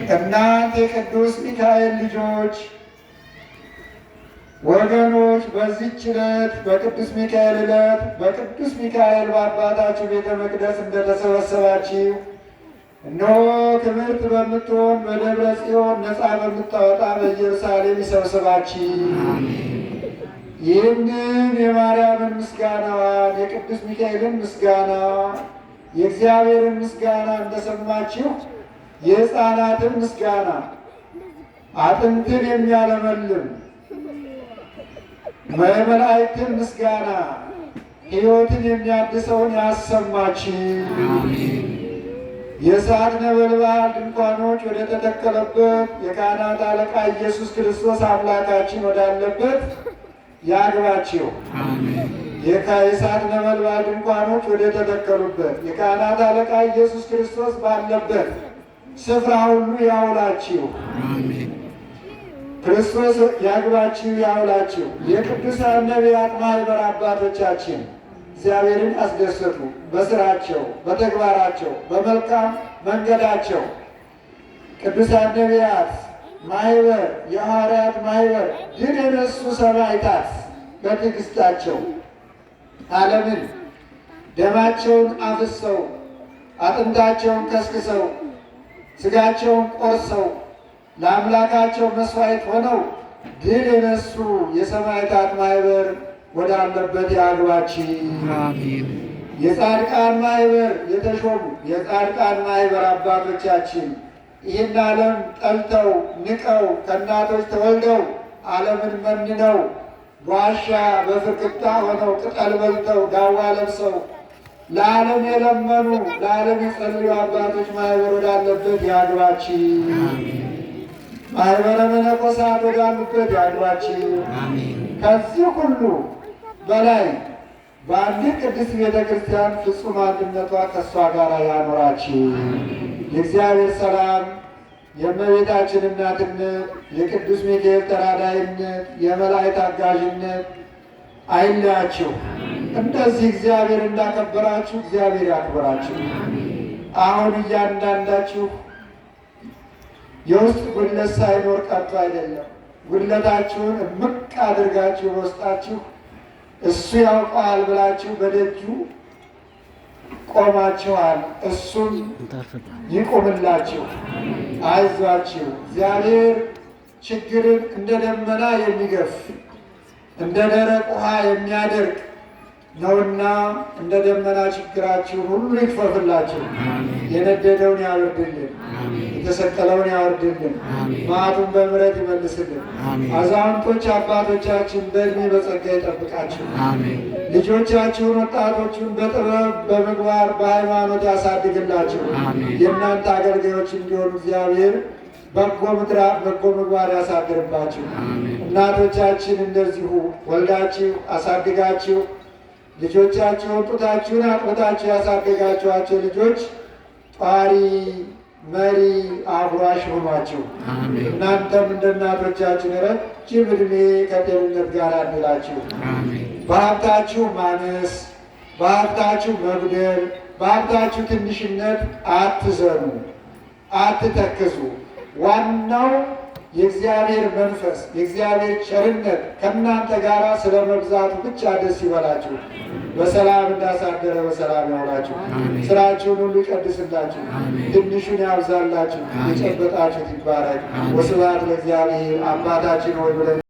እናንተ የቅዱስ ሚካኤል ልጆች ወገኖች፣ በዚህች ዕለት በቅዱስ ሚካኤል ዕለት በቅዱስ ሚካኤል በአባታችሁ ቤተ መቅደስ እንደተሰበሰባችሁ እነሆ ክብርት በምትሆን በደብረ ጽዮን ነፃ በምታወጣ በኢየሩሳሌም ይሰብስባችሁ። ይህንን የማርያምን ምስጋናዋን የቅዱስ ሚካኤልን ምስጋና የእግዚአብሔርን ምስጋና እንደሰማችሁ የሕፃናትን ምስጋና አጥንትን የሚያለመልም የመላእክትን ምስጋና ሕይወትን የሚያድሰውን ያሰማችሁ። የእሳት ነበልባል ድንኳኖች ወደ ተተከለበት የካህናት አለቃ ኢየሱስ ክርስቶስ አምላካችን ወዳለበት ያግባችሁ። የእሳት ነበልባል ድንኳኖች ወደ ተተከሉበት የካህናት አለቃ ኢየሱስ ክርስቶስ ባለበት ስፍራ ሁሉ ያውላችሁ። ክርስቶስ ያግባችሁ ያውላችሁ። የቅዱሳን ነቢያት ማኅበር አባቶቻችን እግዚአብሔርን ያስደሰቱ በስራቸው፣ በተግባራቸው፣ በመልካም መንገዳቸው ቅዱሳን ነቢያት ማኅበር፣ የሐዋርያት ማኅበር ድል የነሱ ሰማዕታት በትዕግሥታቸው ዓለምን ደማቸውን አፍሰው አጥንታቸውን ከስክሰው ሥጋቸውን ቆርሰው ለአምላካቸው መሥዋዕት ሆነው ድል የነሱ የሰማዕታት ማኅበር ወዳለበት ያግባችሁ። የጻድቃን ማኅበር የተሾሙ የጻድቃን ማኅበር አባቶቻችን ይህን ዓለም ጠልተው ንቀው ከእናቶች ተወልደው ዓለምን መንነው በዋሻ በፍርክታ ሆነው ቅጠል በልተው ዳዋ ለብሰው ለዓለም የለመኑ ለዓለም የጸልዩ አባቶች ማኅበር ወዳለበት ያግባችሁ። ማኅበረ መነኮሳት ወዳሉበት ያግባችሁ። ከዚህ ሁሉ በላይ በአንዲት ቅድስት ቤተ ክርስቲያን ፍጹም አንድነቷ ከእሷ ጋር ያኖራችሁ። የእግዚአብሔር ሰላም፣ የእመቤታችን እናትነት፣ የቅዱስ ሚካኤል ተራዳይነት፣ የመላእክት አጋዥነት አይለያችሁ። እንደዚህ እግዚአብሔር እንዳከበራችሁ እግዚአብሔር ያክብራችሁ። አሁን እያንዳንዳችሁ የውስጥ ጉድለት ሳይኖር ቀርቶ አይደለም። ጉድለታችሁን እምቅ አድርጋችሁ በውስጣችሁ እሱ ያውቀዋል ብላችሁ በደጁ ቆማችኋል። እሱም ይቁምላችሁ። አይዟችሁ። እግዚአብሔር ችግርን እንደ ደመና የሚገፍ እንደ ደረቅ ውሃ የሚያደርግ ነውና እንደ ደመና ችግራችሁን ሁሉ ይክፈፍላችሁ። የነደደውን ያወርድልን፣ የተሰቀለውን ያወርድልን፣ መዓቱን በምሕረት ይመልስልን። አዛውንቶች አባቶቻችን በዕድሜ በጸጋ ይጠብቃችሁ። ልጆቻችሁን ወጣቶቹን በጥበብ በምግባር በሃይማኖት ያሳድግላችሁ። የእናንተ አገልጋዮች እንዲሆኑ እግዚአብሔር በጎ ምግባር ያሳድርባችሁ። እናቶቻችን እንደዚሁ ወልዳችሁ አሳድጋችሁ ልጆቻችሁን ጡታችሁን አጥብታችሁ ያሳደጋችኋቸው ልጆች ጧሪ መሪ አጉራሽ ሆኗችሁ እናንተም እንደ እናቶቻችን ረጅም ዕድሜ ከጤንነት ጋር ያድላችሁ። በሀብታችሁ ማነስ፣ በሀብታችሁ መጉደል፣ በሀብታችሁ ትንሽነት አትዘኑ፣ አትተክዙ። ዋናው የእግዚአብሔር መንፈስ የእግዚአብሔር ቸርነት ከእናንተ ጋር ስለ መብዛቱ ብቻ ደስ ይበላችሁ። በሰላም እንዳሳደረ በሰላም ያውላችሁ። ስራችሁን ሁሉ ይቀድስላችሁ፣ ትንሹን ያብዛላችሁ፣ የጨበጣችሁት ይባረክ። ወስብሐት ለእግዚአብሔር። አባታችን ሆይ ብለን